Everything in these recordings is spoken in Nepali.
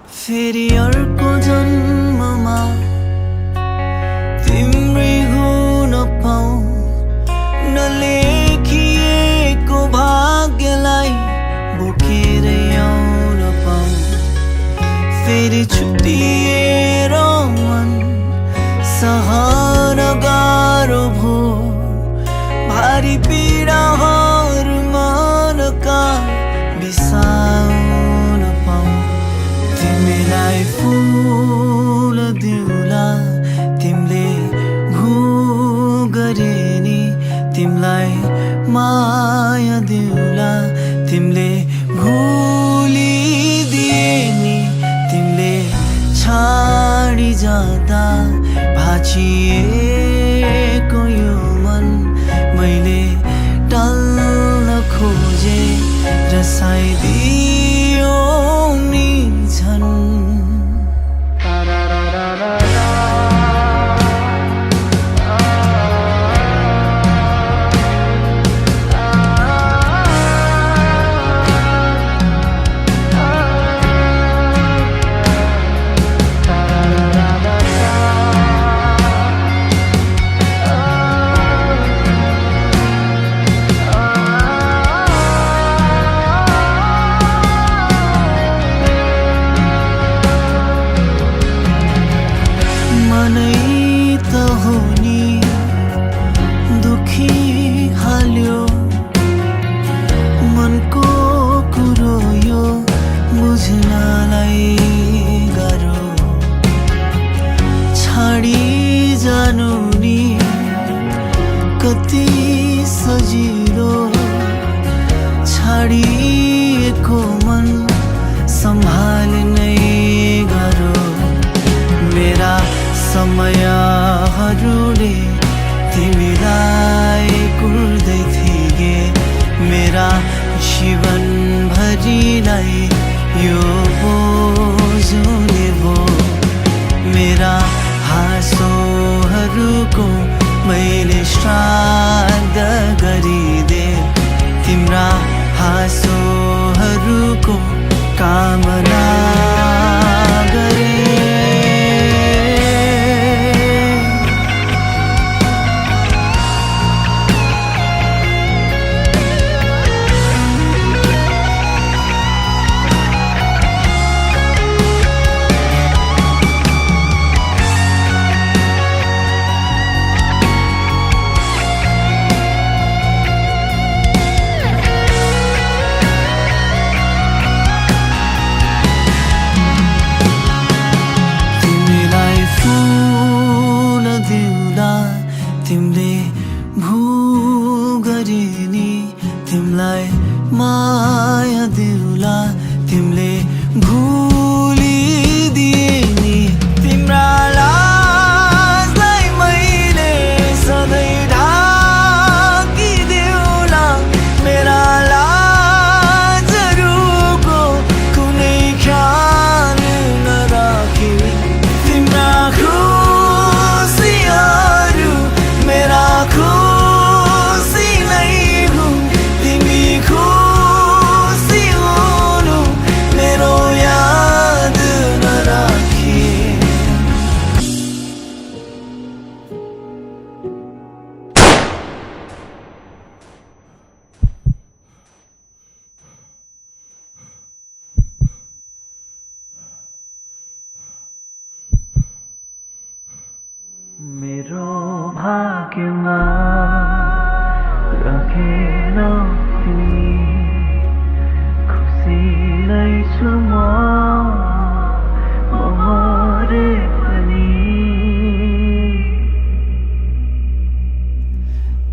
फेरि अर्को जन्ममा तिम्रै हुन पाऊँ, नलेखिएको भाग्यलाई बोकेरै आउन पाऊँ। फेरि छुट्टिएर मन सहन गाह्रो भो, भारी पीडाहरू मनका बिसाउन पाऊँ। तिमीलाई फुल दिउँला तिमीले भू गरे नि, तिमीलाई माया दिउँला तिमीले भुलिदिए नि। तिमीले छाडी जाँदा भाँचिएको यो मन मैले टाल्न खोजे, रसाइदियो नि झन्। मनै त हो नि दुखी हाल्यो, मनको कुरो यो बुझ्नलाई गाह्रो। छाडी जानु नि कति सजिलो, छाडिएको मन सम्हाल्नै गाह्रो। मेरा समयहरूले तिमीलाई कुर्दै थिए, मेरा जीवनभरिलाई यो बोझले भो। मेरा हाँसोहरूको मैले श्राद्ध गरिदे, तिम्रा हाँसोहरूको कामना गरे। तिमीले भू गरे नि, तिमीलाई माया दिउँला तिमीले भुलिदिए नि। तिम्रा लाजलाई मैले सधैँ ढाकिदेऊला, मेरा लाजहरूको कुनै ख्याल नराखी। तिम्रा मेरा खुसी नै हुँ, तिमी खुसी हुनु मेरो याद नराखी। मेरो भाग्यमा राखेनौ तिमी, खुसी नै छु म मरे पनि।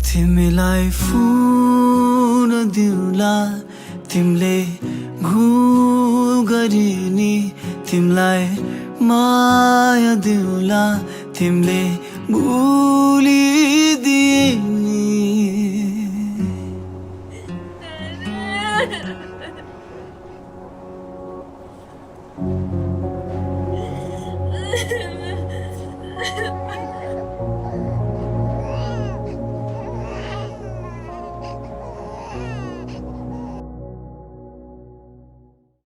तिमीलाई फुल दिउँला तिमीले भुल गरे नि, तिमीलाई माया दिउँला तिमीले भुलिदिए नि।